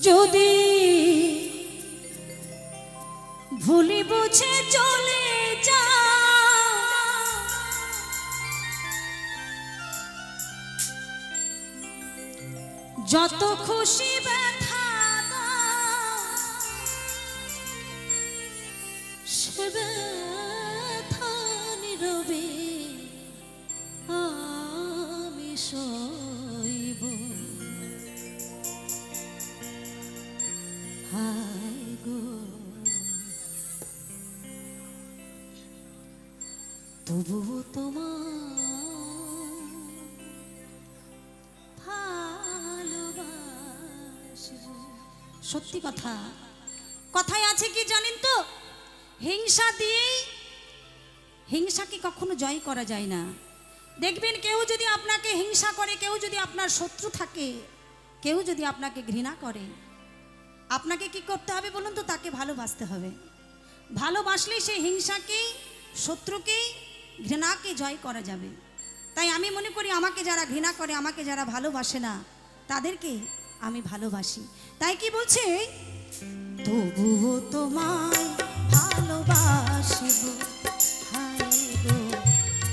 যদি ভুলি বুঝে চলে যা যত খুশি ব্যথা সে ব্যথা নীরবে আমি সইব। হায় গো তবুও তোমার ভালোবাসব। সত্যি কথা, কথায় আছে কি জানেন তো, হিংসা দিয়েই হিংসাকে কখনো জয় করা যায় না। দেখবেন কেউ যদি আপনাকে হিংসা করে, কেউ যদি আপনার শত্রু থাকে, কেউ যদি আপনাকে ঘৃণা করে, আপনাকে কি করতে হবে বলুন তো? তাকে ভালোবাসতে হবে। ভালোবাসলেই সেই হিংসাকেই, শত্রুকেই, ঘৃণাকে জয় করা যাবে। তাই আমি মনে করি আমাকে যারা ঘৃণা করে, আমাকে যারা ভালোবাসে না, তাদেরকে আমি ভালোবাসি। তাই কি বলছে, তবুও তোমায় ভালোবাসিব। হায় গো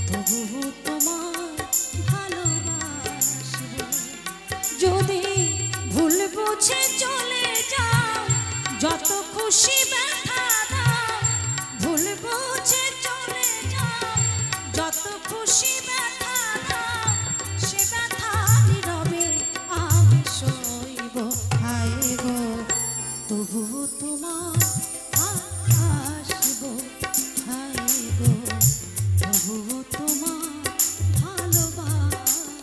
তবুও তোমায় ভালোবাসিব। যদি ভুল বুঝে চলে যাও যত খুশি ব্যথা দাও, ভুল বুঝে চলে যাও যত খুশি ব্যথা দাও, সে ব্যথা নীরবে আমি সইব। হায় গো তবুও তোমায় ভালোবাসিব। হায় গো তবুও তোমায় ভালোবাসিব।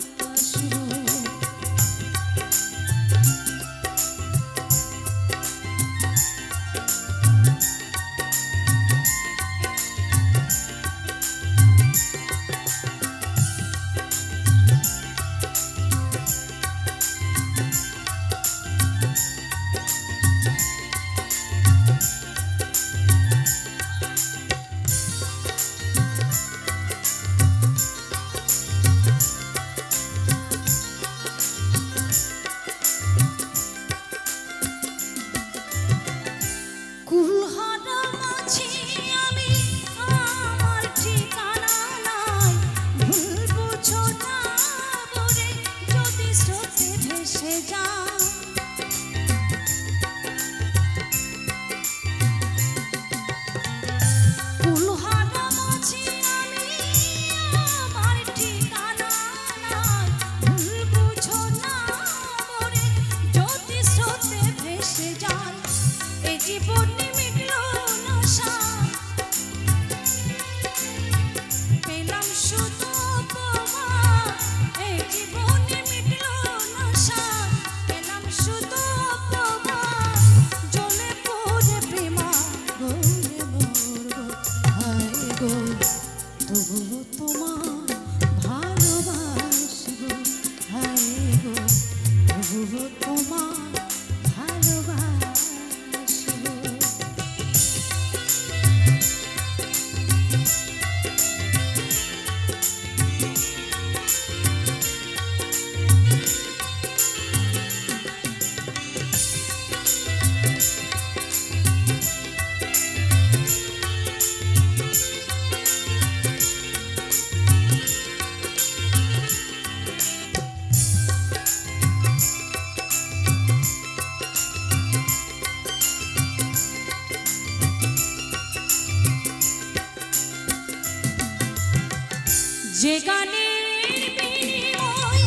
যে গানের বিনিময়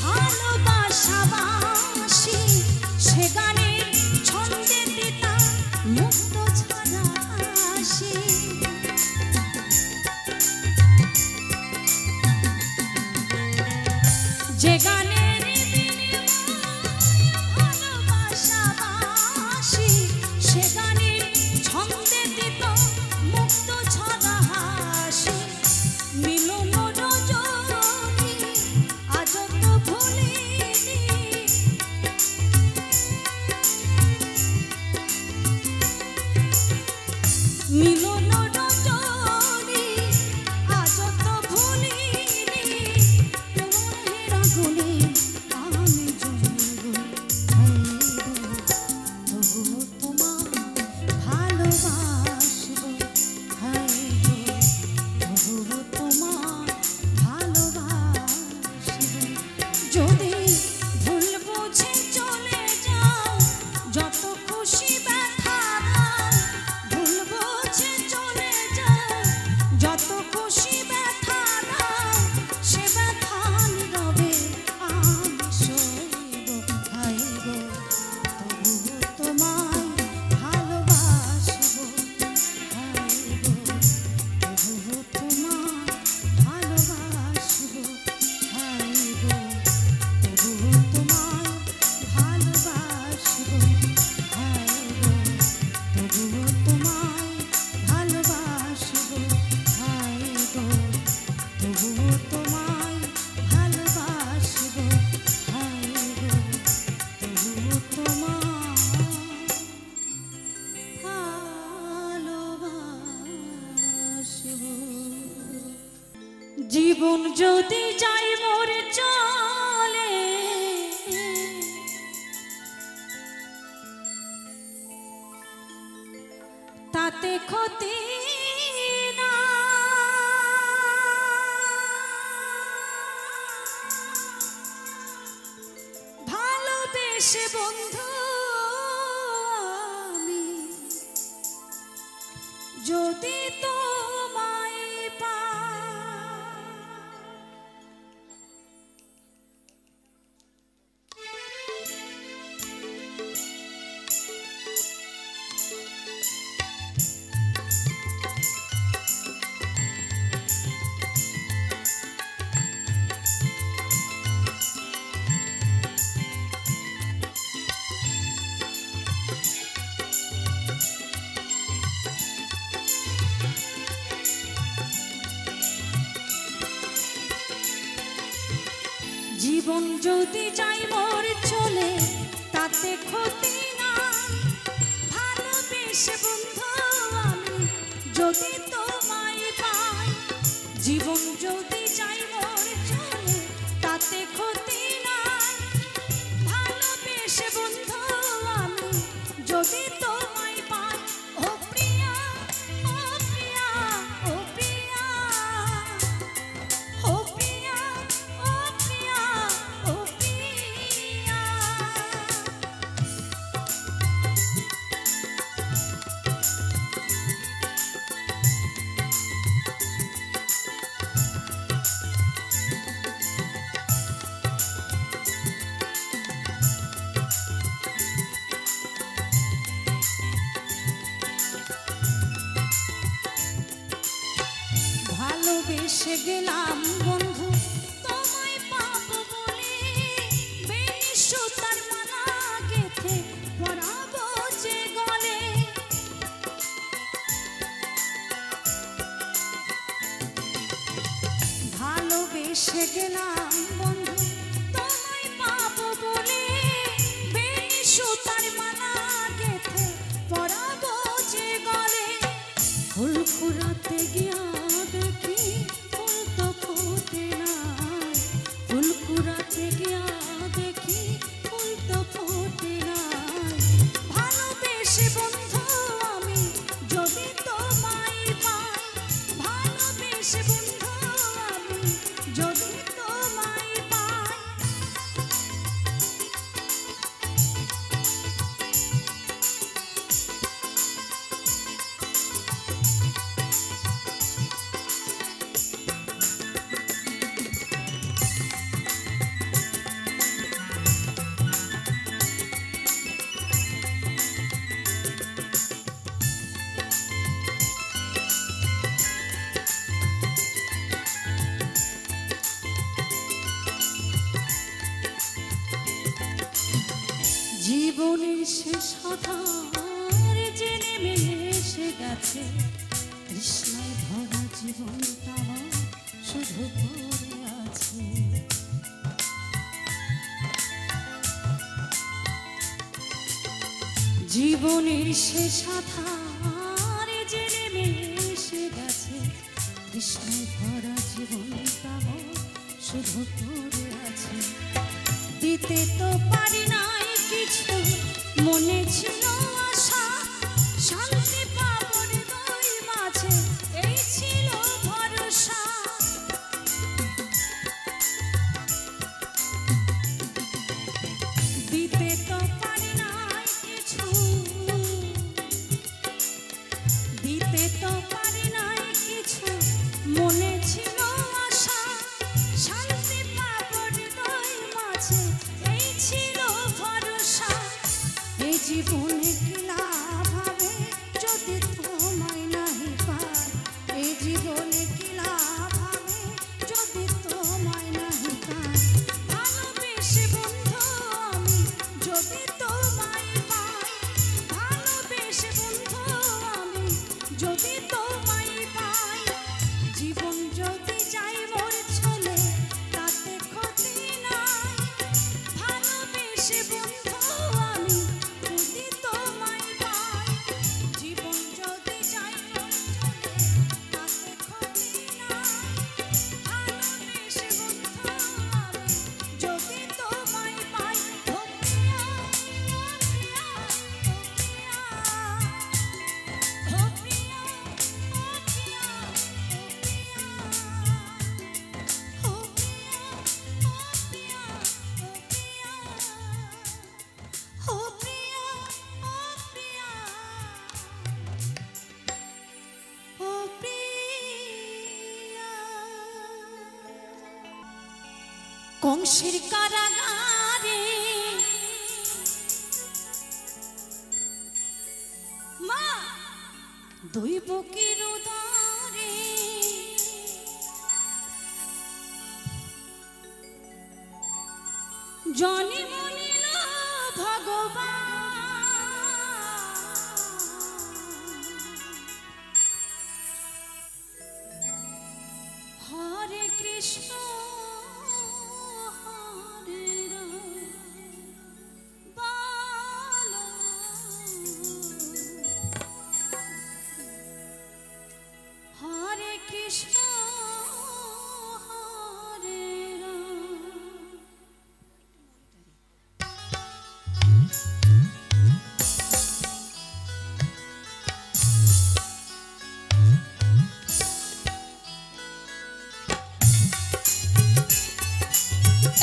ভালোবাসাবাসি, সে গানের ছন্দে দিতা মুক্ত ছাড়া আসি। যে গানের বিনিময় ভালোবাসাবাসি, সে গানের ছন্দে দিতা মুক্ত ছাড়া হাসি। মিলন মিলন রজনী আজ তো ভুলিনি, তোমার রাগুনে আমি জ্বলব। যদি যাই মোর চলে তাতে ক্ষতি না, ভালোবেসে বন্ধু আমি যদি তোমায় পাই। জীবন যদি যাই মোর চলে তাতে ক্ষতি না, ভালোবেসে বন্ধু আমি যদি তোমায় পাই। জীবন যদি যাই মোর চলে তাতে ক্ষতি না, ভালোবেসে বন্ধু আমি যদি তোমায় পাই। ও প্রিয়া, ও প্রিয়া, ও প্রিয়া, ও প্রিয়া, ও প্রিয়া, ও প্রিয়া। ভালোবেসে গেলাম বন্ধু তোমায় পাবো বলে, বেনি সুতার মালা গেথে পরাবো যে গলে। ভালোবেসে গেলাম বন্ধু তোমায় পাবো বলে, বেনি সুতার মালা গেথে পরাবো যে গলে। ফুল কুড়াতে গিয়া দেখি ফুল তো ফোটে নাই, ফুল কুড়াতে গিয়া দেখি ফুল তো ফোটে নাই। ভালোবেসে বন্ধু আমি যদি তোমায় পাই, ভালোবেসে বন্ধু আমি যদি তোমায় পাই। জীবনের শেষ আধার যে নেমে এসে গেছে, তৃষ্ণায় ভরা জীবনটা শুধু পড়ে আছে। জীবনের শেষ আধার যে নেমে এসে গেছে, তৃষ্ণায় ভরা জীবনটা শুধু পড়ে আছে। দিতে তো পারি নাই কিছু, মনে ছিল আশা শান্তি পাবো হৃদয় মাঝে, এই ছিল ভরসা। দিতে তো পারি নাই কিছু, দিতে তো পারি নাই কিছু, মনে ছিল আশা শান্তি পাবো হৃদয় মাঝে, এই ছিল ভরসা। এই জীবনে কি লাভ হবে যদি তোমায় নাহি পাই, এই জীবনে কি লাভ হবে যদি তোমায় নাহি পাই। ভালোবেসে বন্ধু আমি যদি তোমায় পাই, ভালোবেসে বন্ধু আমি যদি তোমায় পাই। জীবন যদি যাই মোর চলে তাতে ক্ষতি নাই, ভালোবেসে বন্ধু আমি যদি তোমায় পাই। কংসের কারাগারে মা দৈবকীর উদরে জন্ম নিল ভগবান হরে কৃষ্ণ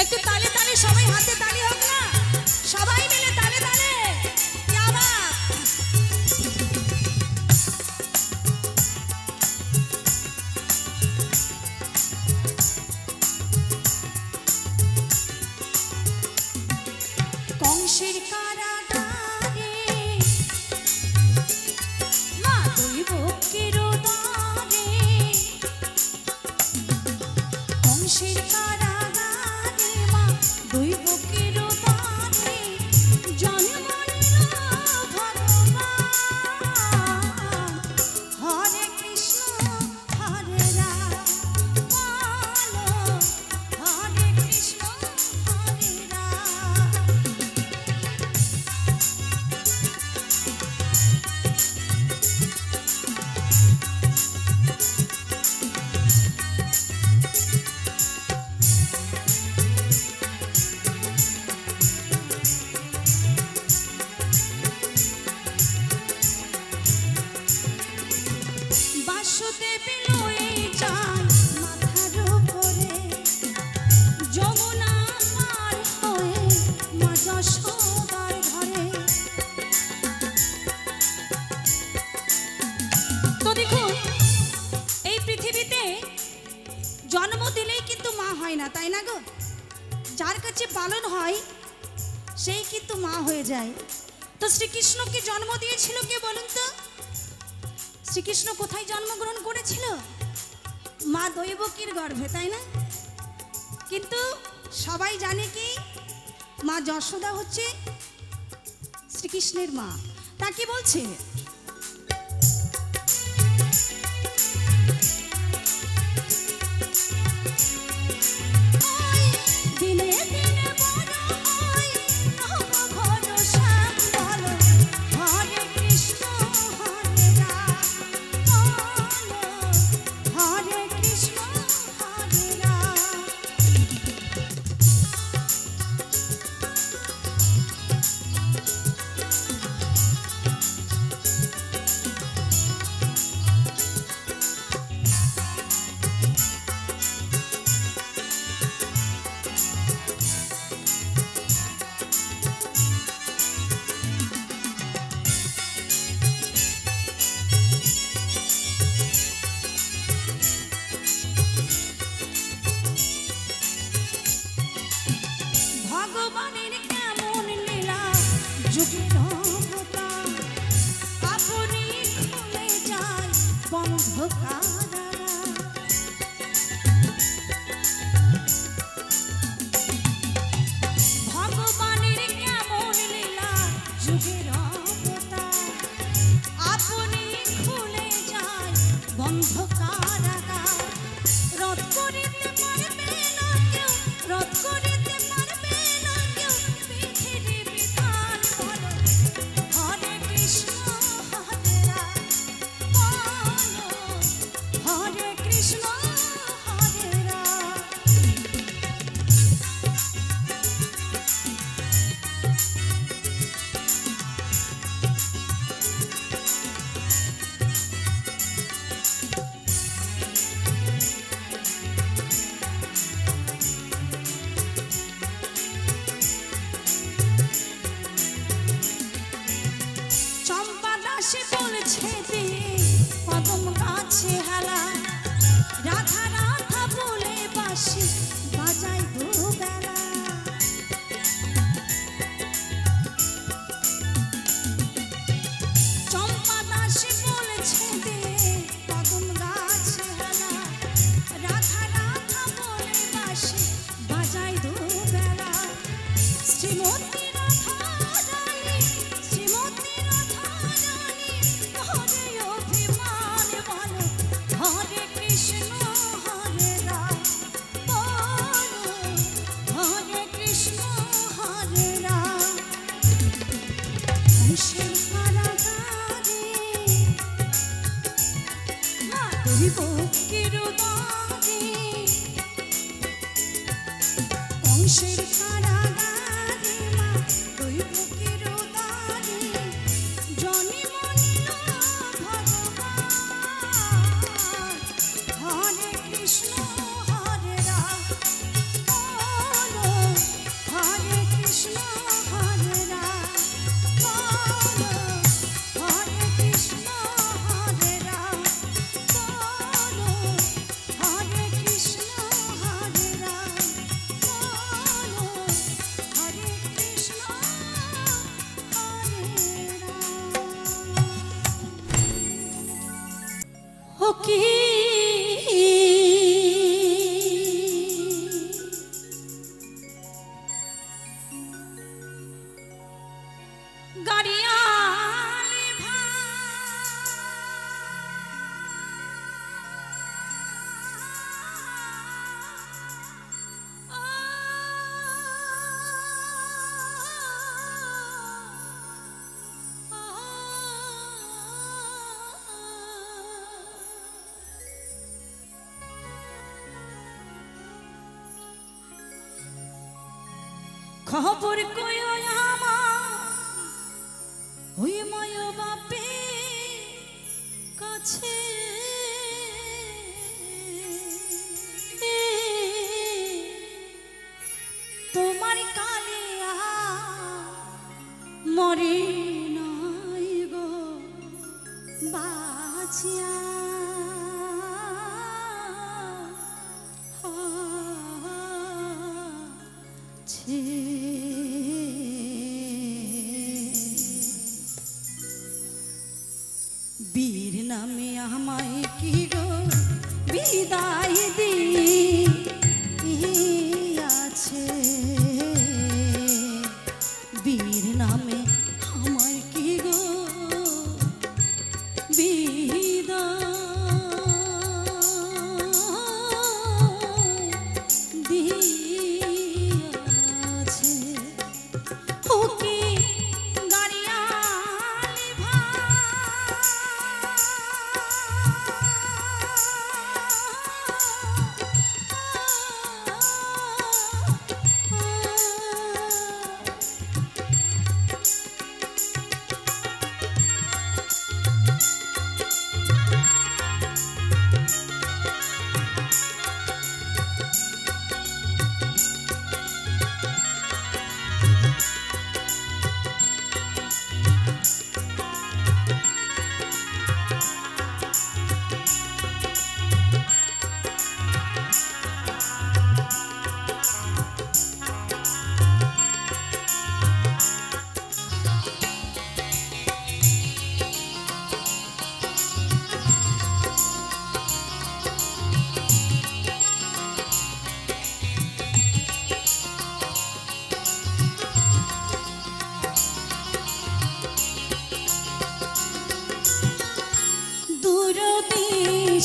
একটু তালে তালে সবাই হাতে তালি হোক না, সবাই মিলে তালে তালে। क्या बात। কংসের কারাগারে মা দৈবকীর উদরে কংসের কারাগারে মা দৈবকীর উদরে জন্ম নিল ভগবান হরে কৃষ্ণ হরে রাম বলো হরে কৃষ্ণ হরে রাম। বাসুদেব লয়ে যায় মাথার উপরে যমুনা পার হয়ে মা যশোদার ঘরে। তো দেখুন এই পৃথিবীতে জন্ম দিলেই কিন্তু মা হয় না, তাই না গো? যার কাছে পালন হয় সেই কিন্তু মা হয়ে যায়। তো শ্রীকৃষ্ণকে জন্ম দিয়েছিল কে বলুন তো? শ্রীকৃষ্ণ কোথায় জন্মগ্রহণ করেছিল? মা দৈবকীর গর্ভে, তাই না? কিন্তু সবাই জানে কি মা যশোদা হচ্ছে শ্রীকৃষ্ণের মা। তা কি বলছে? দিনে দিনে বড় হয় নব ঘন শ্যাম বলো হরে কৃষ্ণ হরে রাম বলো হরে কৃষ্ণ হরে রাম। ভগবানের কেমন লীলা যুগের অবতার আপনি খুলে যায় বন্ধ কারাগার। ভগবানের কেমন লীলা যুগের অবতার আপনি খুলে যায় বন্ধ কারাগার। রদ করিতে পারবে না কেউ, রদ করিতে পারবে না কেউ পৃথিবী বিধান বলো হরে কৃষ্ণ হরে রাম বলো হরে কৃষ্ণ হরে রাম। কংসের কারাগারে দৈব কিরুদারে কংসের কারাগারে মা দৈব কিরুদারে জনি মনিল ভগবান হরে কৃষ্ণ হরে রাম হরে কৃষ্ণ হরে রাম হরে কৃষ্ণ হরে রাম হরে কৃষ্ণ হরে রাম হরে কৃষ্ণ হরে রাম ও কি গাড়িয়ালি খবর কই আমার ওই মায় বাপে কাছে তোমার কালিয়া মরে নাই গো বাঁচিয়া বীর নামে আমায় কি গো বিদায় দিয়াছে বীর নামে আমায় কি গো বিদায় দিয়াছে ও কি গাড়িয়ালি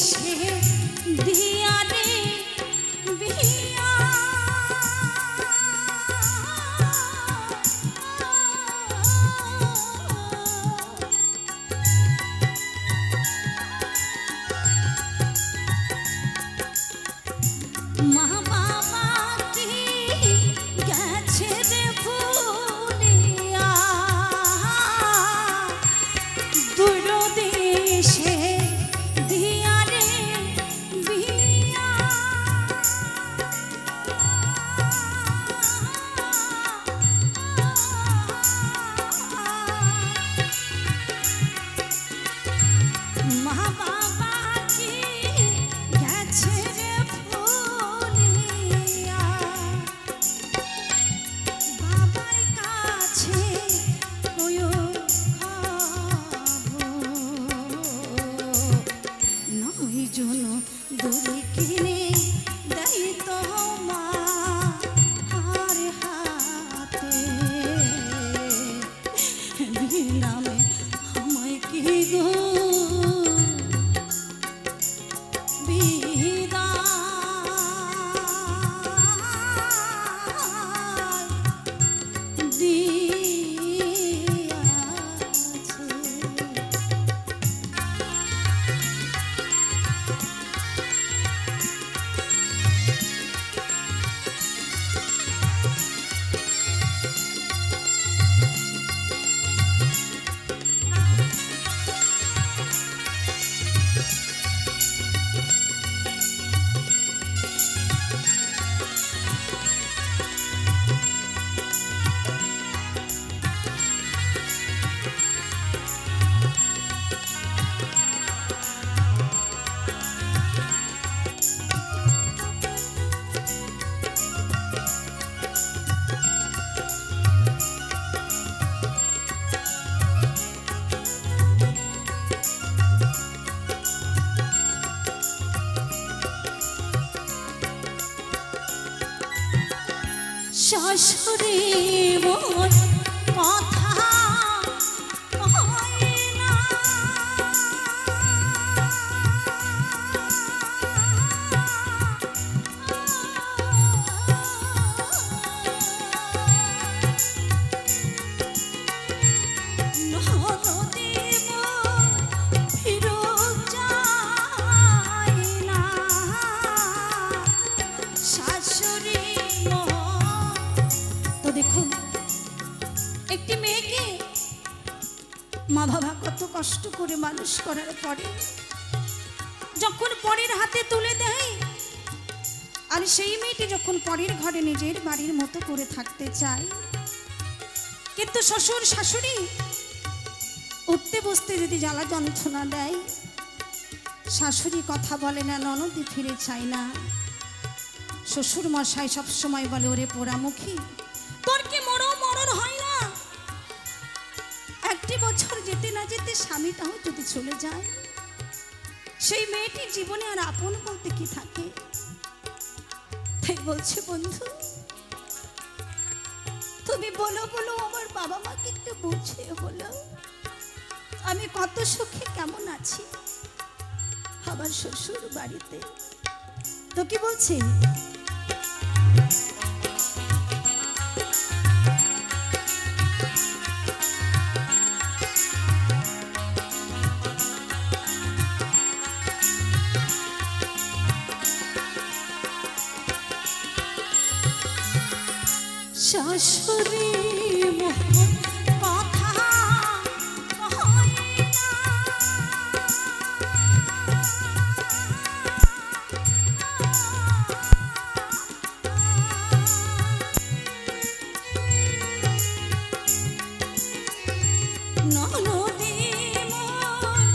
সে দিয়া রে বিয়া মা বাবা কি গেছে রে ভুলিয়া দূর দেশে দিয়া রে বিয়া মা বাবা কি গেছে রে ভুলিয়া বাবার কাছে কয়ো খাবো নয় জন দড়ি কিনে দেয় তো মা হার হাতে নামে আমায় কি গো বিদায় দিয়া শাশুড়ি মোর কথা কয় না, ননদে মোর ফিরত যায় না, শাশুড়ি মোর। তো দেখুন, একটি মেয়েকে মা বাবা কত কষ্ট করে মানুষ করার পরে যখন পরের হাতে তুলে দেয়, আর সেই মেয়েটি যখন পরের ঘরে নিজের বাড়ির মতো করে থাকতে চায়, কিন্তু শ্বশুর শাশুড়ি উঠতে বসতে যদি জ্বালা যন্ত্রণা দেয়, শাশুড়ি কথা বলে না, ননদে ফিরে চায় না, শ্বশুর মশাই সবসময় বলে ওরে পোড়ামুখী, তোর কি মরণ হয় না? একটি বছর যেতে না যেতে স্বামীটাও যদি চলে যায়, সেই মেয়েটির জীবনে আর আপন বলতে কি থাকে? তাই বলছে বন্ধু, তুমি বলো বলো আমার বাবা মাকে একটু বুঝিয়ে বলো, আমি কত সুখে কেমন আছি আমার শ্বশুর বাড়িতে। তো কি বলছে? শাশুড়ি মোর কথা কয় না, ননদে মোর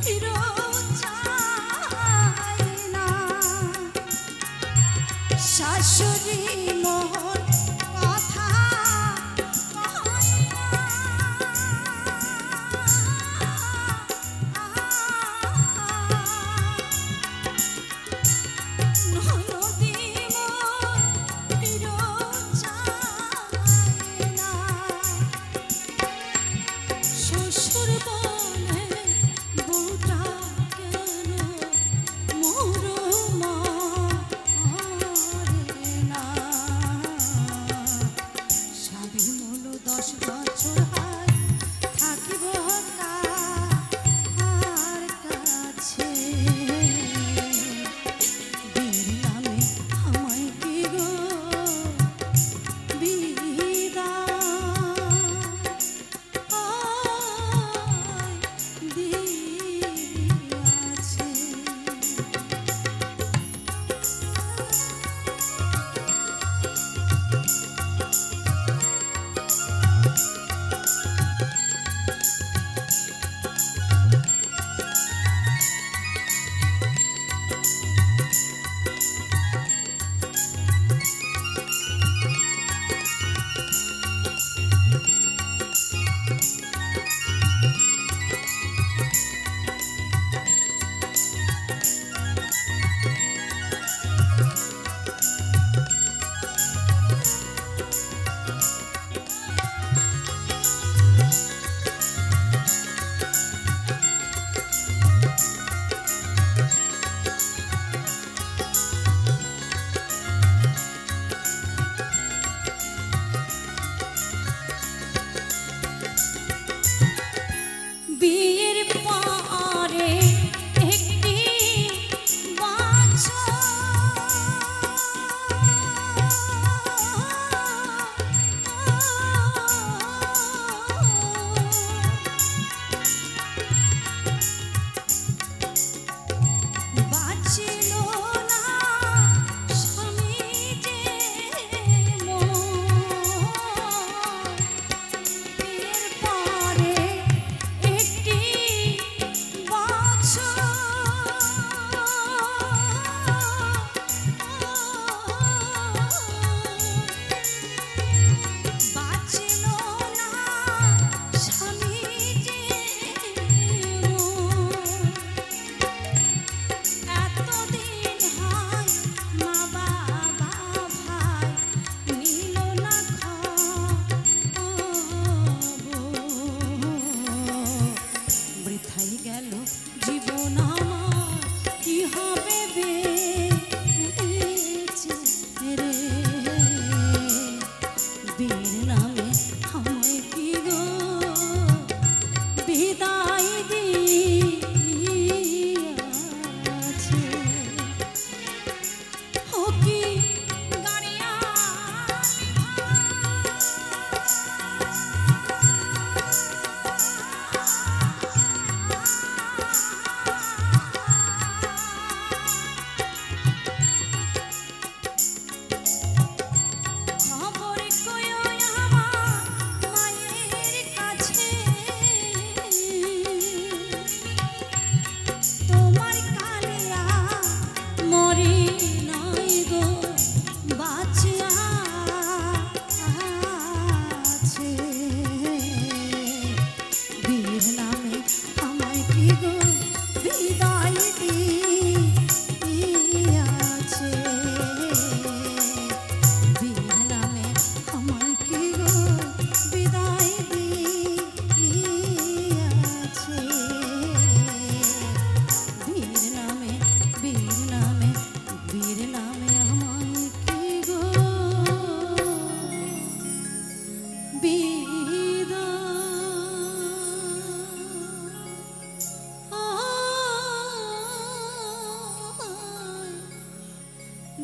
ফিরত যায় না, শাশুড়ি মোর কথা কয় না, ননদে মোর ফিরত যায় না, শ্বশুর বলে বউটা কেন মোর মারে না, স্বামী মূল 10 বছর হয় থাকিব কার কাছে, বীর নামে আমায় কি গো বিয়ের পরে একটি বাচ্চা বাঁচিল না স্বামী যে মোর, বিয়ের পরে একটি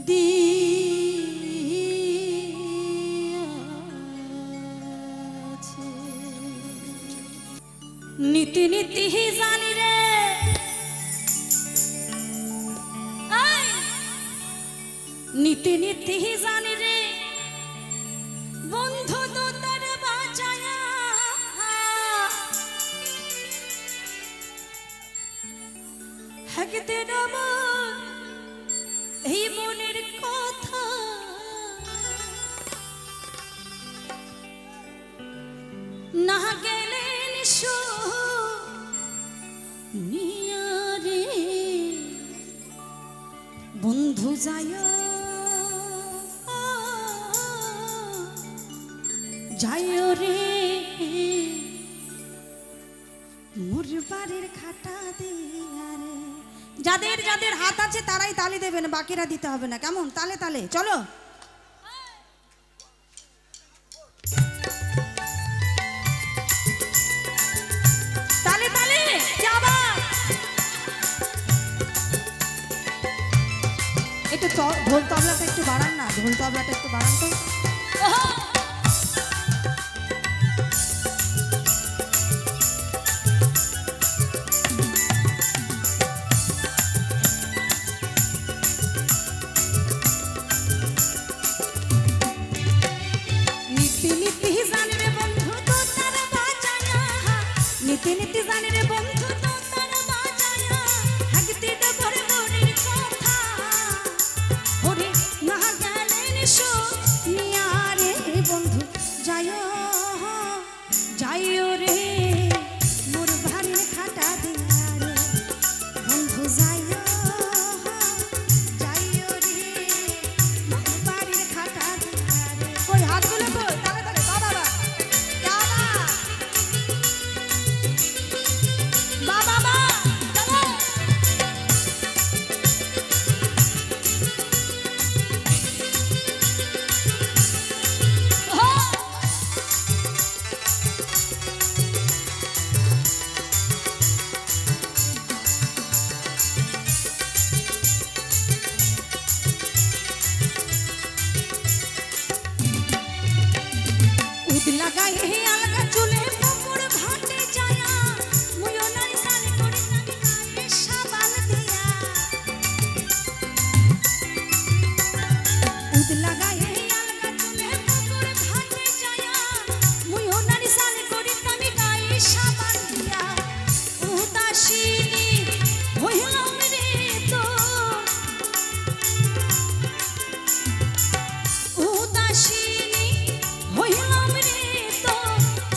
দিয়াছে। নীতি নীতি জানি রে, নীতি নীতি জানি রে বন্ধু তো তার বাঁচায়া, একদিন আমার এই মনের কথা না গেলেন শুনিয়া রে বন্ধু যায় যায় রে মোর বাড়ির খাটা দিয়া রে। যাদের যাদের হাত আছে তারাই তালি দেবেন, বাকিরা দিতে হবে না, কেমন? তালে তালে চলো। তালে তালে যাবা। একটু ঢোল তবলাটা একটু বাড়ান না, ঢোল তবলাটা একটু বাড়ান তো। নীতি নীতি জানি রে বন্ধু তো তার বাঁচায়া, একদিন ভরে মনের কথা ওরে না গেলেন শুনিয়া রে বন্ধু যায় যায় রে মোর বাড়ির খাটা দিয়া রে বন্ধু যায় যায় রে মোর বাড়ির খাটা দিয়া রে। কই হাতগুলো কই? তালে তালে বাবা বাবা লাগাই আলগা চুলে পুকুর ঘাটে যায়া মুয়ো নারী সালে করে নামি গায়ে সাবান দিয়া উদ লাগাই আলগা চুলে পুকুর ঘাটে যায়া মুয়ো নারী সালে করে নামি গায়ে সাবান দিয়া উদাসিনী হইলাম রে তো উদাসিনী হইলাম রে তো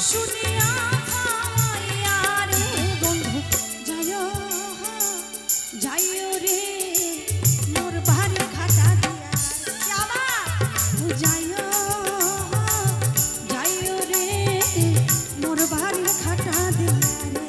শুনিয়া ভাইয়া রে বন্ধু যায় যায় রে মোর বাড়ি খাটা দিয়া যায় যায় রে মোর বাড়ি খাটা দিয়া রে।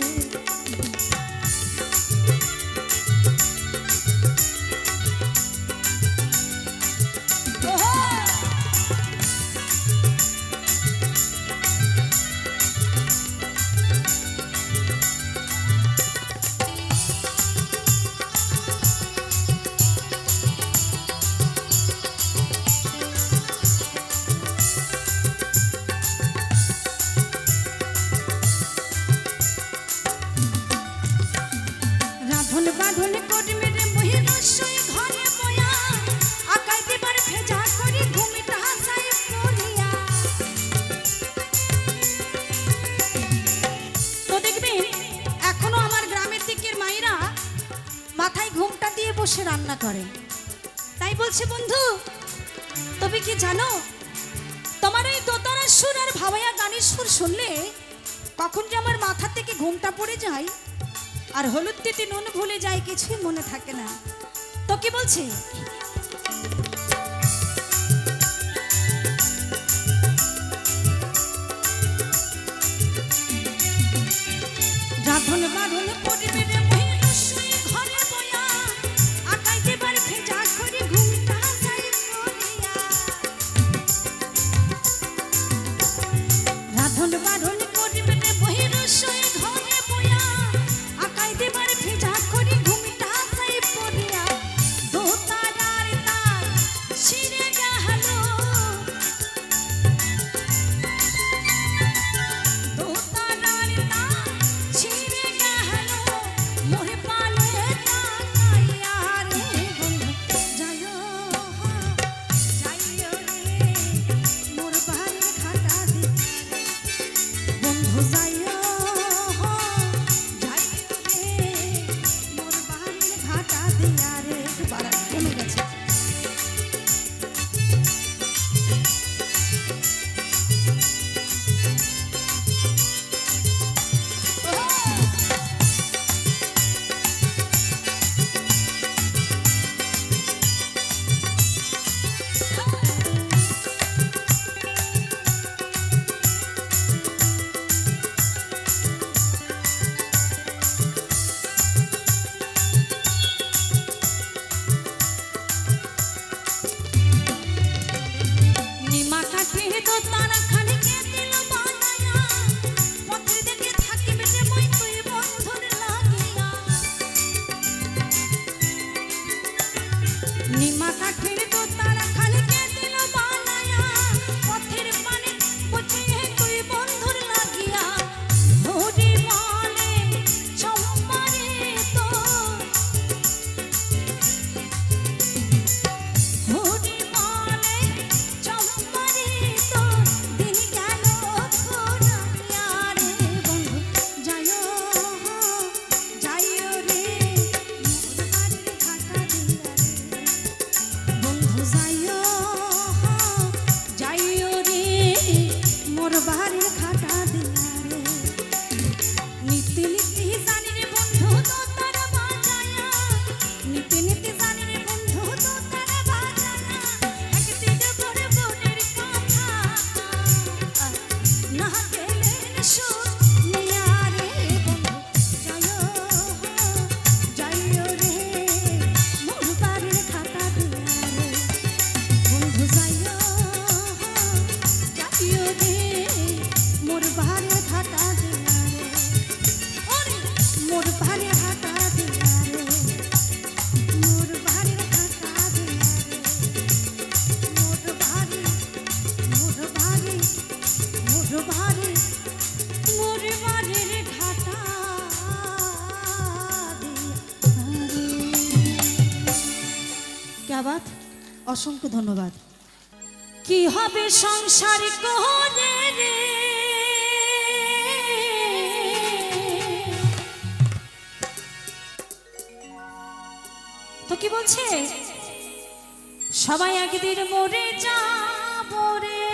রাধন বাঁধন কোট মেরে মহিরসই ঘরে বয়া আকাই দিবার ভেজা করি ঘুমিটা হাসাই পড়িয়া। তো দেখবেন এখনো আমার গ্রামের দিকের মায়েরা মাথায় ঘুমটা দিয়ে বসে রান্না করে। তাই বলছে বন্ধু, তবে কি জানো তোমার এই দোতারার সুর আর ভাবাইয়া গানের সুর শুনলে কখন যে আমার মাথা থেকে ঘুমটা পড়ে যায় আর হলুদ তিতে নুন ভুলে যায়, কিছুই মনে থাকে না। তো কি বলছে? রাধন বাঁধন করবে রে মহিরসই ঘরে বয়া আকাই দেবার ভেজা করে ঘুমটা যাই পড়িয়া। রাধন বাঁধন করবে রে মহিরসই ঘরে বয়া আকাই দেবার ভেজা করে ঘুমটা যাই পড়িয়া। দোতারার তার অসংখ্য ধন্যবাদ। কি হবে সংসার করে রে, তো কি বলছে, সবাই একদিন মরে যাব রে,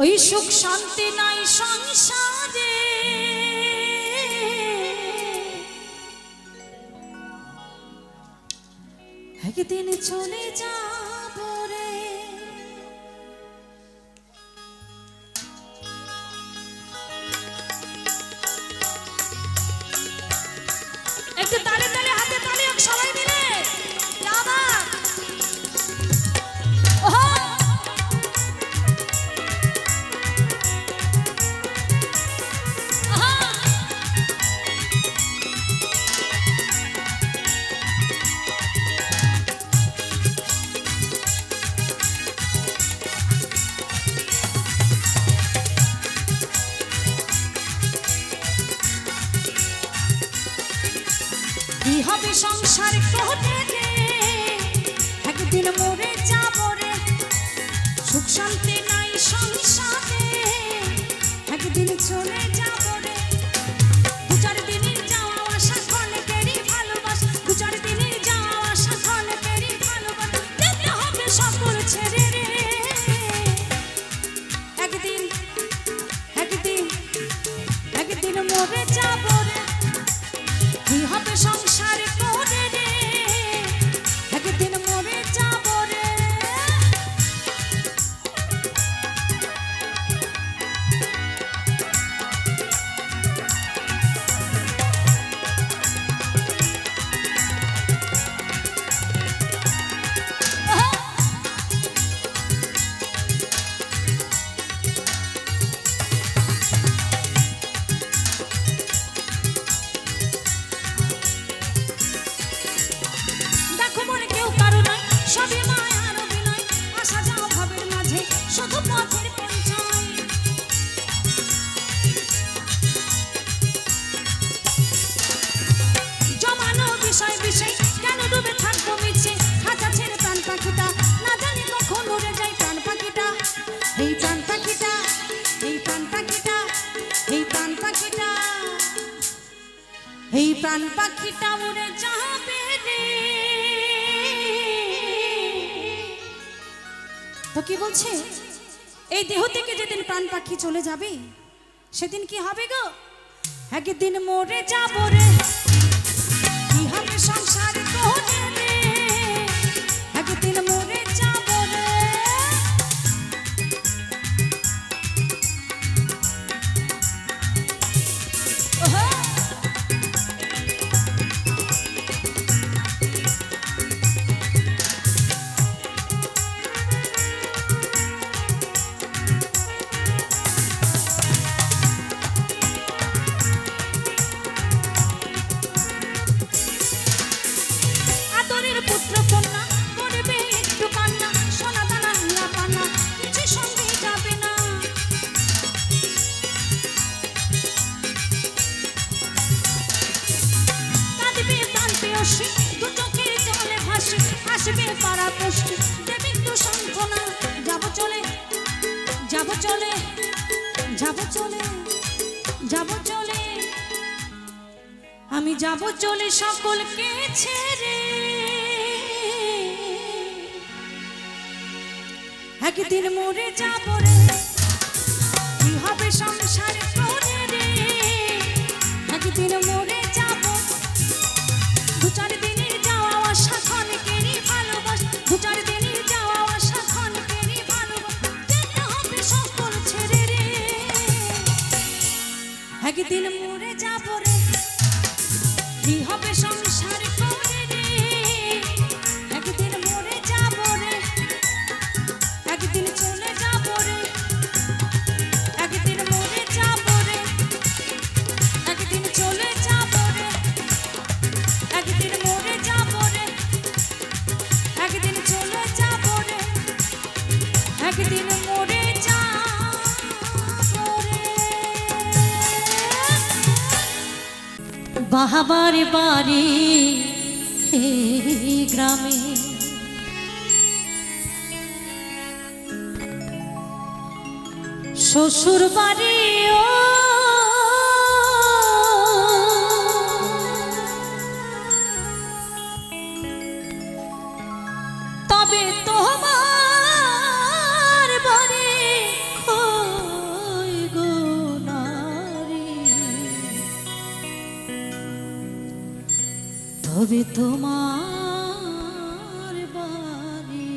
ওই সুখ শান্তি নাই সংসারে, একদিন চলে যাব রে। একটু তালে তালে হাতে তালে সবাই মিলে আবার কি হবে সংসার করে রে, একদিন মরে যাব রে, সুখ শান্তি নাই সংসারে, একদিন চলে যাব রে। দু চার দিনের যাওয়া আসা ক্ষণেকেরই ভালোবাসা, দু চার দিনের যাওয়া আসা ক্ষণেকেরই ভালোবাসা, যেতে হবে সকল ছেড়ে রে, একদিন একদিন একদিন মরে যাব রে। কি হবে সংসার করে রে, একদিন মরে যাব রে। এই প্রাণ পাখিটা উড়ে যাবে রে, তো কি বলছে, এই দেহ থেকে যেদিন প্রাণ পাখি চলে যাবে সেদিন কি হবে গো, একদিন মরে যাব রে। কি হবে সংসার করে রে, একদিন মরে যাব রে। আমি যাব চলে সকলকে ছেড়ে, একদিন মরে যাব রে। কি হবে সংসার করে রে, একদিন মরে যাব। দু চার দিনের যাওয়া আসা ক্ষণেকেরই ভালোবাসা, দু চার দিনের যাওয়া আসা ক্ষণেকেরই ভালোবাসা, যেতে হবে সকল ছেড়ে রে, একদিন মরে যাব রে। কি হবে সংসার করে রে, একদিন মরে যাব রে, একদিন চলে যাব রে, একদিন মরে যাব রে, একদিন চলে যাব রে, একদিন মরে যাব রে, একদিন চলে যাব রে, একদিন মরে যাব রে। বাহাবার বাড়ি এই গ্রামে শ্বশুর বাড়ি তবে তোমার বাড়ি কই গো নারী, তবে তোমার বাড়ি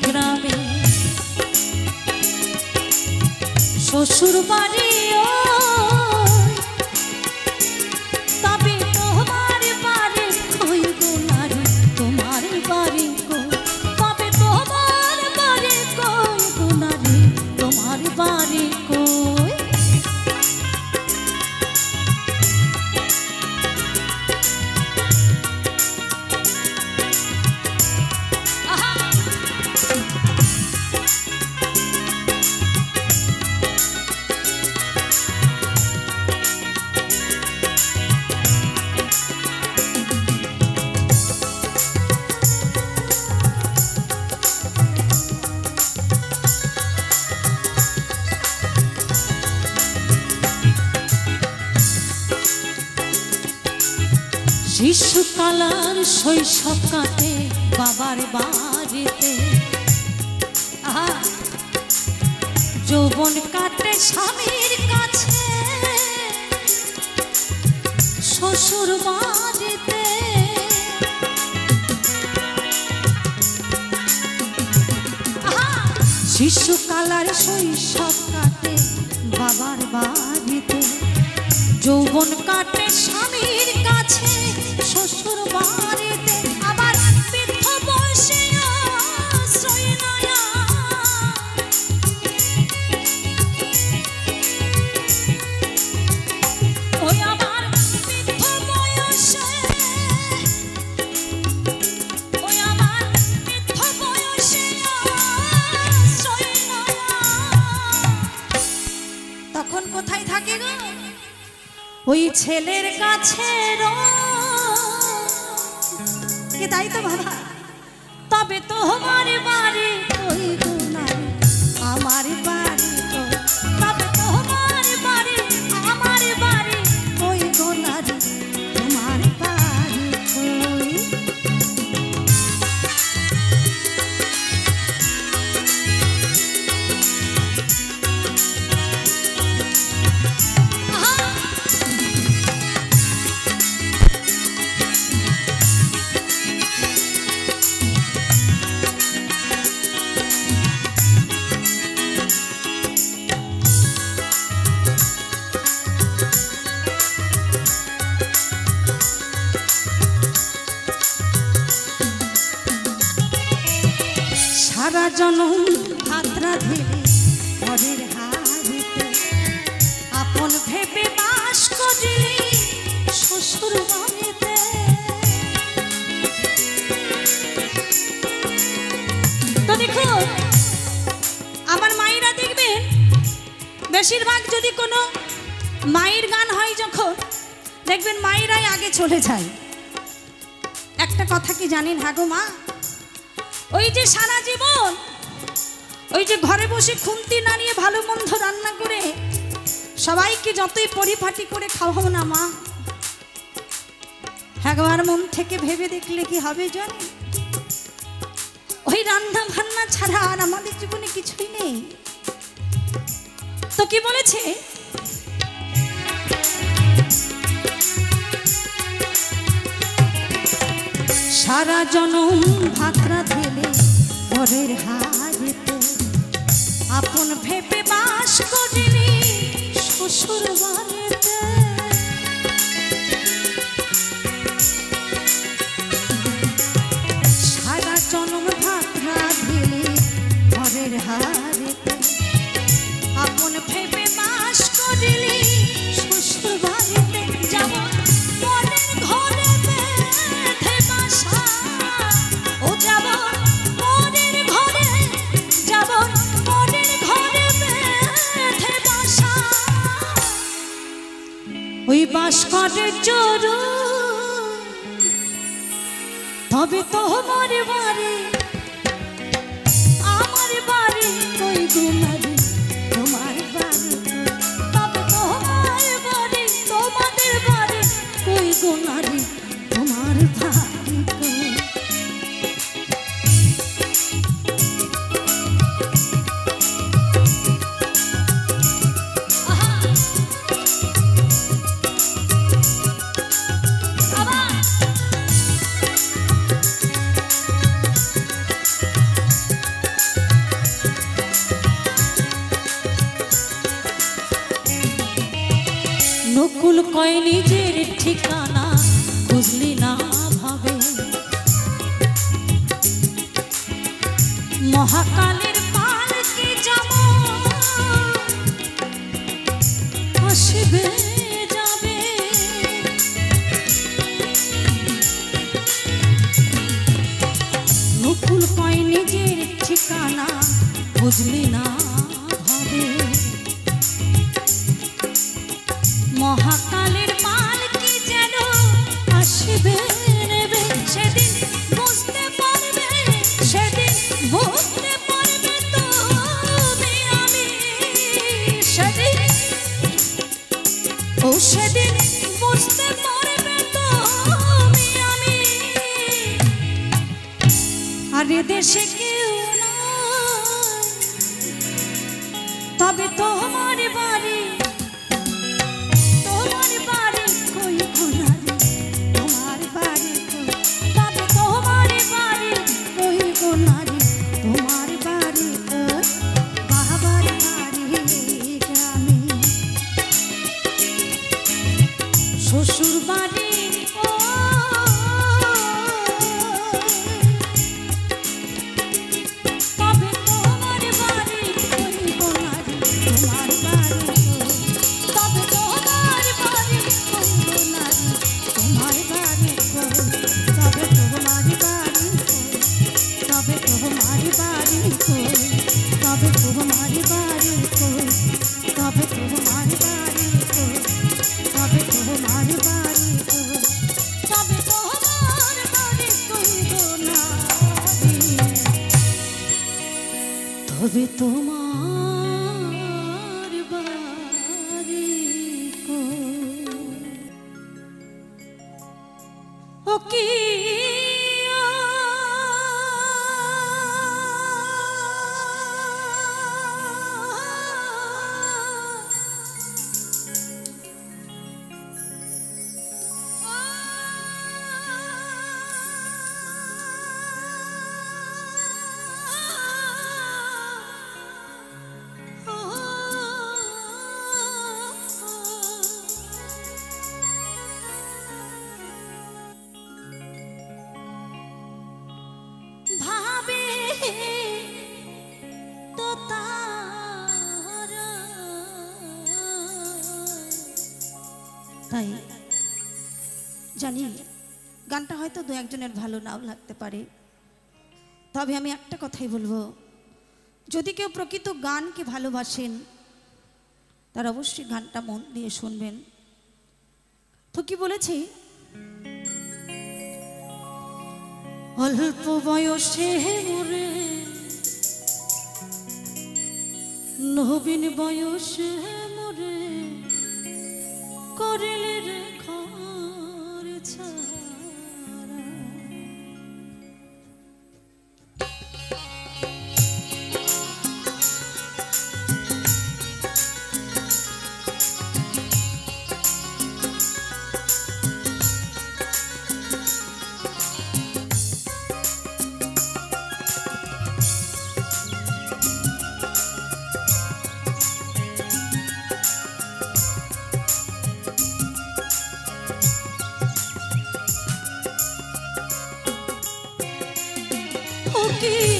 গ্রামে শ্বশুর বাড়ি তবে তোমার বাড়ি কই গো নারী, তোমার বাড়ি কই, তবে তোমার বাড়ি কই গো নারী, তোমার বাড়ি কই। শিশুকালার শৈশব কাটে বাবার বাড়িতে, যৌবন কাটে স্বামীর কাছে শ্বশুর বাড়িতে। শিশুকালার শৈশব কাটে বাবার বাড়িতে, যৌবন কাটে স্বামীর কাছে শ্বশুর বাড়িতে। আবার বৃদ্ধ বয়সে আশ্রয় নয়া, ওই আবার বৃদ্ধ বয়সে, ওই আবার বৃদ্ধ বয়সে আশ্রয় নয়া। তখন কোথায় থাকে গো? ওই ছেলের কাছে কে, তাই তো বাবা। তবে তোমার বাড়ি কই গো নারী, আমার বাড়ি কই, তবে তোমার বাড়ি আমার বাড়ি কই গো নারী, তোমার বাড়ি কই। সারা জনম ভাত রাঁধিলে ঘরের হাড়িতে, আপন ভেবে বাস করিলি শ্বশুর বাড়িতে। তো দেখো আমার মায়েরা দেখবেন বেশিরভাগ যদি কোনো মায়ের গান হয় যখন দেখবেন মায়েরাই আগে চলে যায়। একটা কথা কি জানেন? হাগো মা, ওই যে সারা জীবন ওই যে ঘরে বসে খুন্তি নাড়িয়ে ভালো মন্দ রান্না করে সবাইকে যতই পরিপাটি করে খাওয়াও না মা, একবার মন থেকে ভেবে দেখলে কি হবে জানি? ওই রান্না বান্না ছাড়া আর আমাদের জীবনে কিছুই নেই। তো কি বলেছে? সারা জনম ভাত রাঁধিলে ঘরের হাড়িতে, আপন ভেবে বাস করিলি শ্বশুর বাড়িতে, সারা জনম ভাত রাঁধিলি ঘরের হাড়িতে, আপন ভেবে বাস করিলি শ্বশুর বাড়িতে, যেমন মনের ঘরে বেঁধে বাসা, ও যেমন মনের ঘরে, যেমন মনের ঘরে বেঁধে বাসা, ওই বাস করে জোর, তবে তোমার বাড়ি আমার বাড়ি কই গুনারি, তোমার বাড়ি তবে তোমার বাড়ি, তোমাদের বাড়ি কই গুনারি, তোমার বাড়ি কই। নকুল কয় নিজের ঠিকানা বুঝলি না ভাবে, মহাকালের পালকি যেমন আসবে যাবে, নকুল কয় নিজের ঠিকানা বুঝলি না ভাবে, মহাকালের পালকি যেন আসবে নেবে, সেদিন বুঝতে পারবে, সেদিন বুঝতে পারবে তুমি আমি, সেদিন ও সেদিন বুঝতে পারবে তুমি আমি, আর দেশে কেউ না তবে তোমার বাড়ি, তোমার বাড়ি কই গুনারি, তোমার বাড়ি কই, তবে তোমার বাড়ি কই গুনারি, তোমার বাড়ি কই, বাবার বাড়ি গ্রামে, শ্বশুর বাড়ি ও, তবে তোমার বাড়ি কই গুনারি, তোমার বাড়ি কই, তবে তোমার বাড়ি কই গুনারি, তোমার বাড়ি কই, তবে তোমার বাড়ি কই, তবে তোমার বাড়ি কই, তবে তোমার বাড়ি কই, তবে তোমার বাড়ি কই, তবে তোমার বাড়ি কই, তবে তোমার বাড়ি কই গুনারি, তবে তোমার বাড়ি কই। ও কি ভাবে তো তারা, তাই জানি গানটা হয়তো দু একজনের ভালো নাও লাগতে পারে, তবে আমি একটা কথাই বলবো, যদি কেউ প্রকৃত গানকে ভালোবাসেন তার অবশ্যই গানটা মন দিয়ে শুনবেন। তো কি বলেছি, অল্প বয়সে মরে নবীন বয়সে মরে করিলে রে ঘর ছাড়া, কি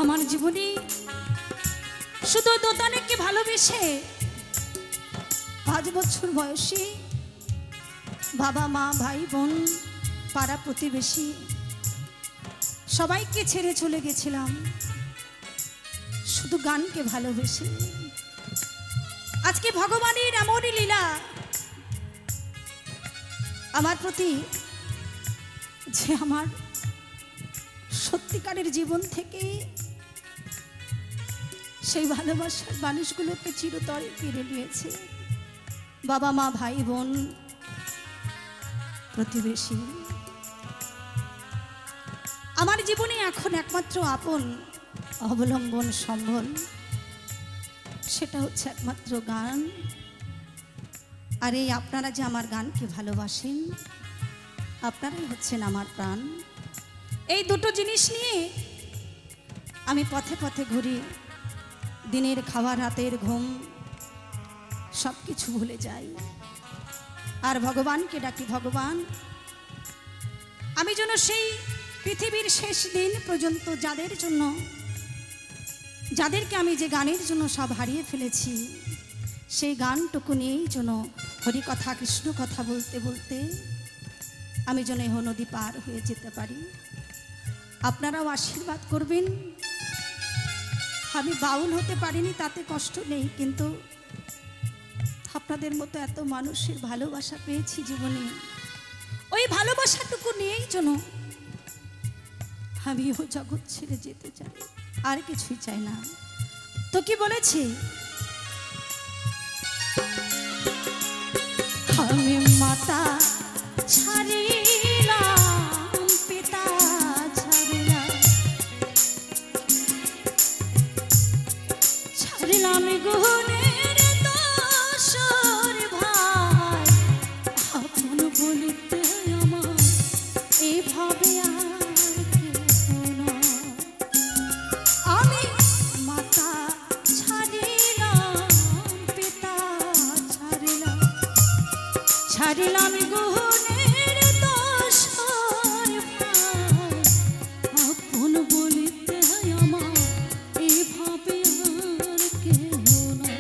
আমার জীবনে শুধু দোতানেকে ভালোবেসে 5 বছর বয়সী বাবা মা ভাই বোন পাড়া প্রতিবেশী সবাইকে ছেড়ে চলে গেছিলাম শুধু গানকে ভালোবেসে। আজকে ভগবানের এমনই লীলা আমার প্রতি যে আমার সত্যিকারের জীবন থেকে সেই ভালোবাসার মানুষগুলোকে চিরতরে কেড়ে নিয়েছে। বাবা মা ভাই বোন প্রতিবেশী আমার জীবনে এখন একমাত্র আপন অবলম্বন সম্বল সেটা হচ্ছে একমাত্র গান। আর এই আপনারা যে আমার গানকে ভালোবাসেন আপনারাই হচ্ছেন আমার প্রাণ। এই দুটো জিনিস নিয়ে আমি পথে পথে ঘুরি, দিনের খাবার রাতের ঘুম সব কিছু ভুলে যাই আর ভগবানকে ডাকি, ভগবান আমি যেন সেই পৃথিবীর শেষ দিন পর্যন্ত যাদেরকে আমি যে গানের জন্য সব হারিয়ে ফেলেছি সেই গানটুকু নিয়েই যেন হরি কথা কৃষ্ণ কথা বলতে বলতে আমি যেন এই নদী পার হয়ে যেতে পারি। আপনারাও আশীর্বাদ করবেন। আমি বাউল হতে পারিনি তাতে কষ্ট নেই, কিন্তু আপনাদের মতো এত মানুষের ভালোবাসা পেয়েছি জীবনে, ওই ভালোবাসাটুকু নিয়েই যেন আমি ও জগৎ ছেড়ে যেতে চাই, আর কিছুই চাই না। তো কি বলেছি, আমি মাতা ছাড়িলাম পিতা ছাড়িলাম, ছাড়িলাম গুণের দোষর ভাই, আপন বলিতে আমার এইভাবে আর কেউ না। আমি মাতা ছাড়িলাম পিতা ছাড়িলাম, ছাড়িলাম গুণের দোষর ভাই, আপন বলিতে আমার এইভাবে আর কেউ না।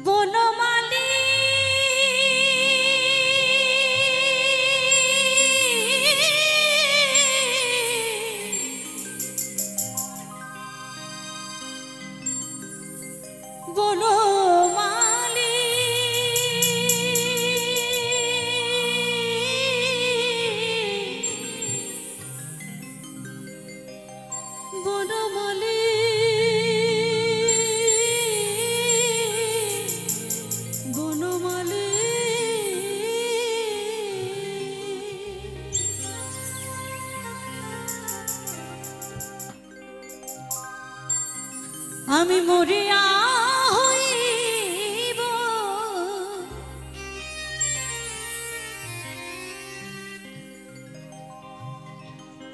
বনমালী বনমালী বনমালী বনমালী আমি মরিয়া হইব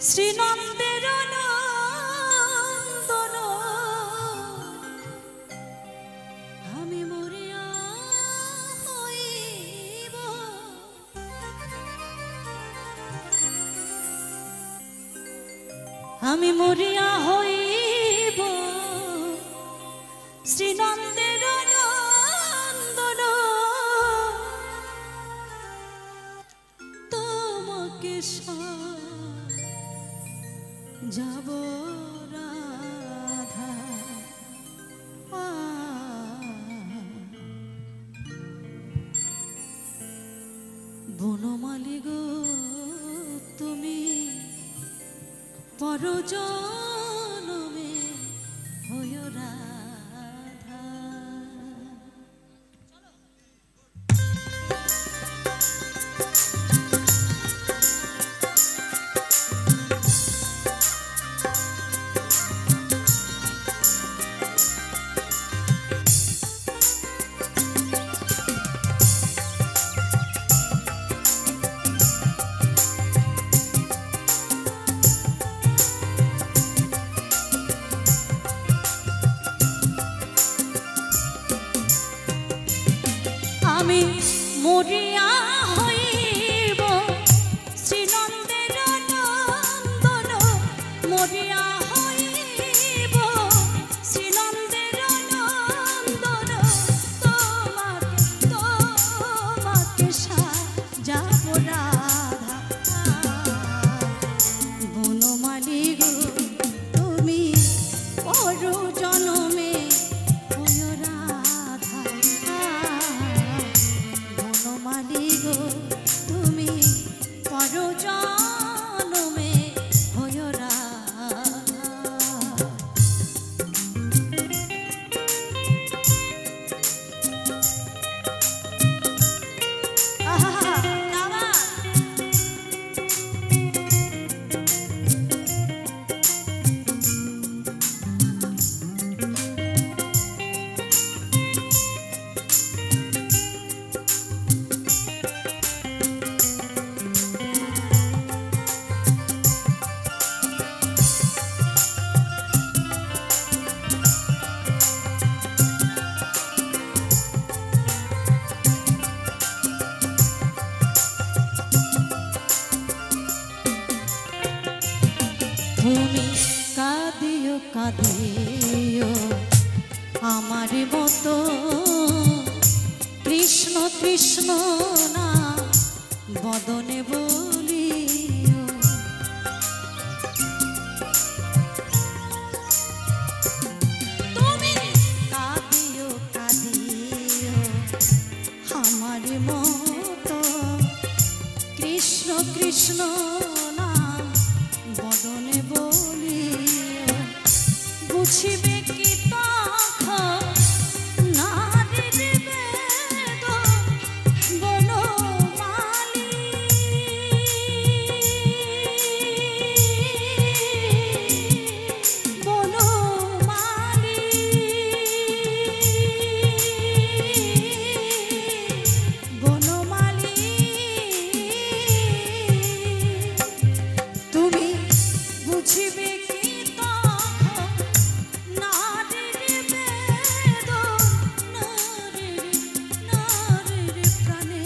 শ্রীনন্দের নন্দন, আমি মরিয়া হইব আমি মরিয়া হইব শ্রীনন্দের নন্দন, তোমাকে যাব রাধা, বনমালী গো তুমি পরজনমে হইও রাধা। আমি মরিয়া হইব শ্রীনন্দের নন্দন, মরিয়া হইব শ্রীনন্দের নন্দন, তোমাকে তোমাকে সাজাব রাধা। তুমি কাঁদিও কাঁদিও আমার মতো কৃষ্ণ কৃষ্ণ না বদনে বলিও। তুমি কাঁদিও কাঁদিও আমার মতো কৃষ্ণ কৃষ্ণ না বদনে বলিও। বুঝিবে কি তখন নারীর বেদন বনমালী। বনমালী বনমালী তুমি বুঝিবে কি তখন নারীর বেদন। নারীর প্রাণে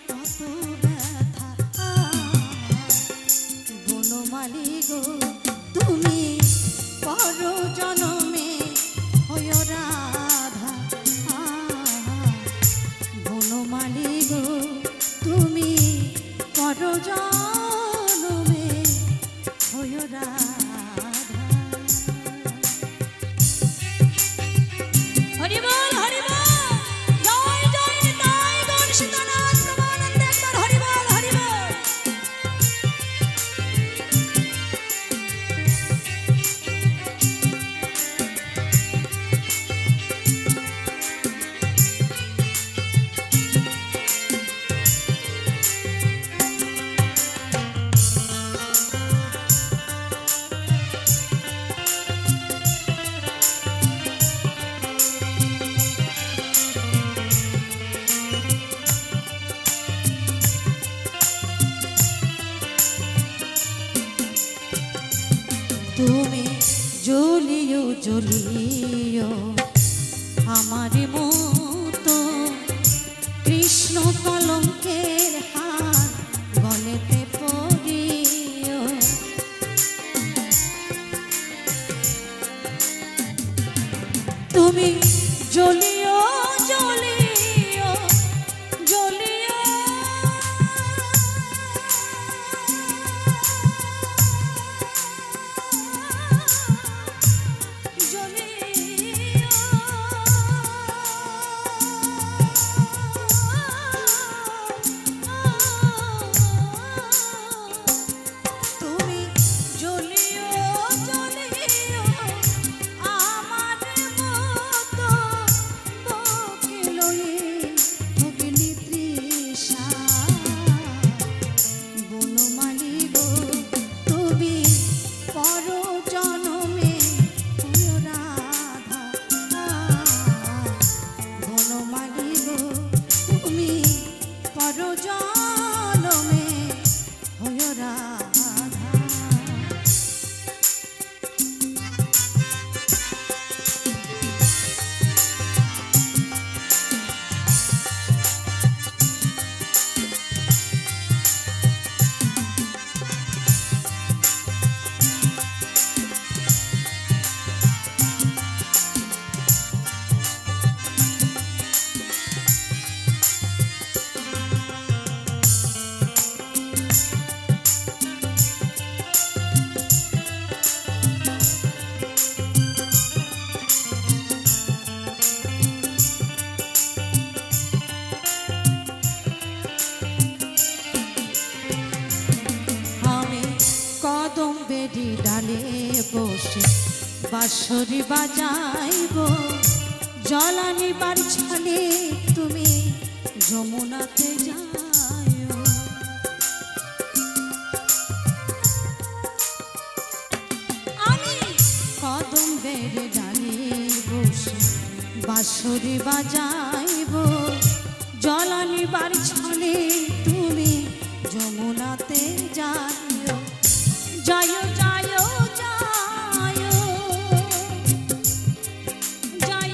কত ব্যথা। বনমালী গো তুমি পর জনমে হয় রাধা। বনমালী গো তুমি পর জনমে হয় রাধা। হরি বল হরি বল, জয় জয় নিতাই গৌর সীতানাথ প্রভুনন্দে। একবার হরি বল হরি বল। তুমি জ্বলিও জ্বলিও আমার মতো কৃষ্ণ কলঙ্কের হাত গলেতে পরিও। তুমি জ্বলিও জ্বলিও জ্বলিও তুমি জ্বলিও জ্বলিও আমার মতো বকিলই ভগিনী তৃষা। বনমালী গো তুমি পর জনমে হয় রাধা। বনমালী গো তুমি পর জনমে হয় রাধা। কদম্বেরি ডালে বসে বাঁশরি বাজাইব। জলানিবার ছলে তুমি যমুনাতে যাও। আমি কদম্বেরি ডালে বসে বাঁশরি বাজাইব। জলানিবার ছলে তুমি যমুনাতে যাও। জয় জয় জয় জয় জয়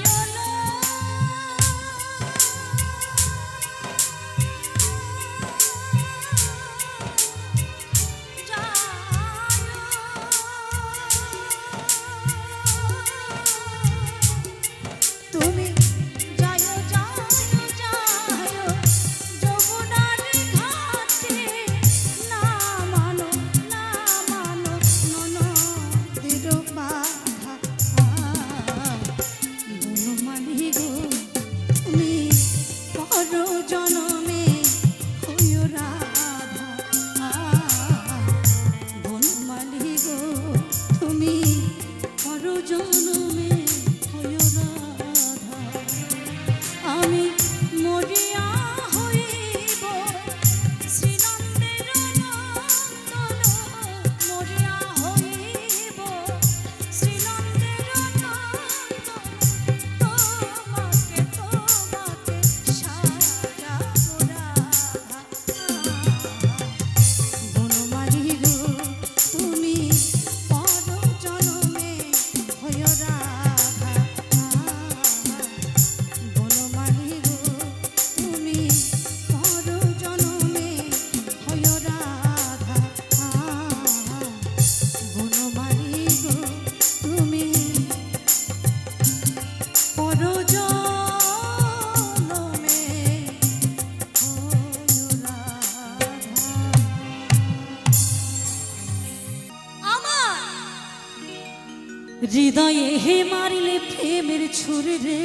হৃদয়ে হে মারিলে প্রেমের ছুরি রে।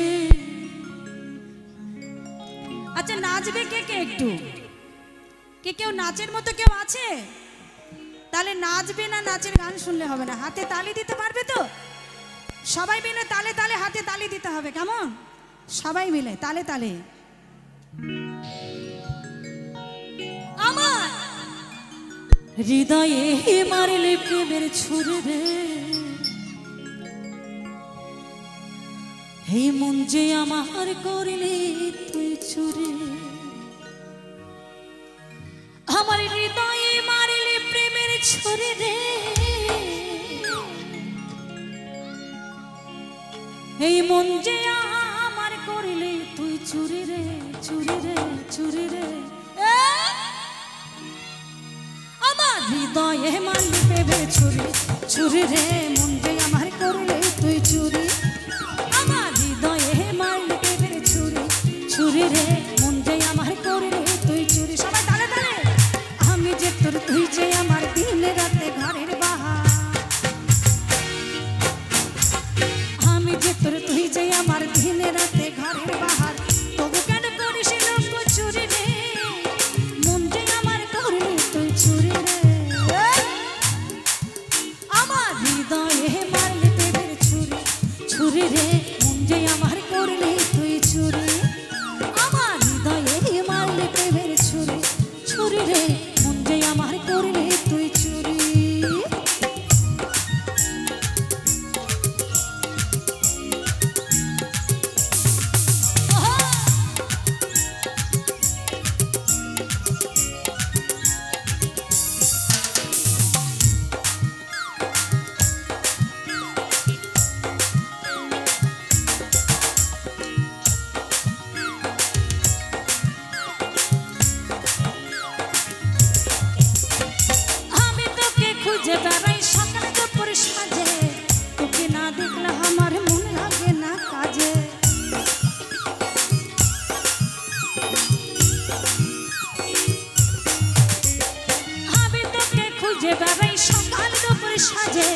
আচ্ছা নাচবে কে কে? একটু কে কেউ নাচের মতো কেউ আছে? তাহলে নাচবে না, নাচের গান শুনলে হবে না, হাতে তালি দিতে পারবে তো? সবাই মিলে তালে তালে হাতে তালি দিতে হবে, কেমন? সবাই মিলে তালে তালে। আমার হৃদয়ে মারিলে প্রেমের ছুরি রে, হে মন যে আমার করিলে তুই চুরি। আমার হৃদয়ে মারিলে প্রেমের ছুরি রে, এই মন যে আমার করিলে তুই চুরি রে, চুরি রে, চুরি রে। আমার হৃদয়ে মারিলে প্রেমের ছুরি, ছুরি রে, মন যে আমার করিলে তুই চুরি। আমার হৃদয়ে মারিলে প্রেমের ছুরি, ছুরি রে, মন যে আমার করিলে তুই চুরি। সবাই তালে তালে। আমি যে তোর, তুই যে আমার, দিনে রাতে ঘরের বাহার। আমি যে তোর, তুই যে আমার, দিনে রাতে ঘরের বাহার। তবু কেন করিস লোক চুরি রে, মন যে আমার করিলে তুই চুরি রে। আমার হৃদয়ে মারলে প্রেমের ছুরি, ছুরি রে, মন যে আমার করলে তুই চুরি। আমার হৃদয়ে মারলে প্রেমের ছুরি, ছুরি রে, মন যে আমার করলে তুই চুরি। খুঁজে বেড়াই সকালে দুপুর সাজে, তোকে না দেখলে আমার মন লাগে না কাজে। আমি তোকে খুঁজে বেড়াই সকাল দুপুর সাজে,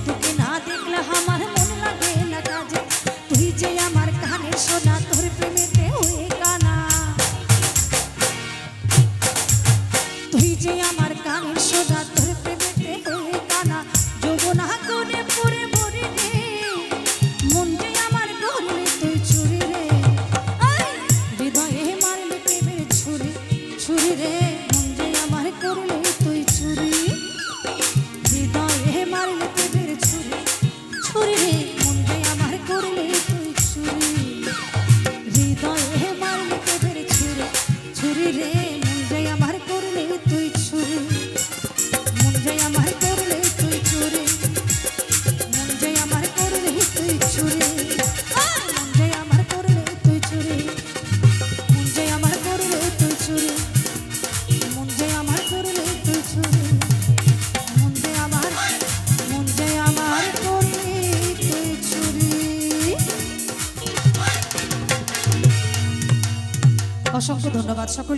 তোকে না দেখলে আমার মন লাগে না কাজে। তুই যে আমার কানে শোনা, তোর প্রেমেতে হয়ে কানা। তুই যে আমার কানে শোনা, তোর প্রেমেতে হয়ে কানা। যৌবনা কোণে পড়ে মরি রে, মন যে আমার করলে তুই চুরি রে। হৃদয়ে মারলে প্রেমের ছুরি, ছুরি রে, মন যে আমার করলে তুই চুরি। হৃদয়ে মারলে প্রেমের ছুরি, ছুরি রে, মন যে আমার করলে তুই চুরি। হৃদয়ে মারলে প্রেমের ছুরি, ছুরি রে, মন যে আমার করলে তুই চুরি। মন যে আমার করলে তুই চুরি, মন যে আমার করলে তুই চুরি। মন যে আমার করলে তুই চুরি, মন যে আমার করলে তুই চুরি। মন যে আমার করলে তুই চুরি, মন যে আমার, মন যে আমার করলে তুই চুরি। অসংখ্য ধন্যবাদ সকল।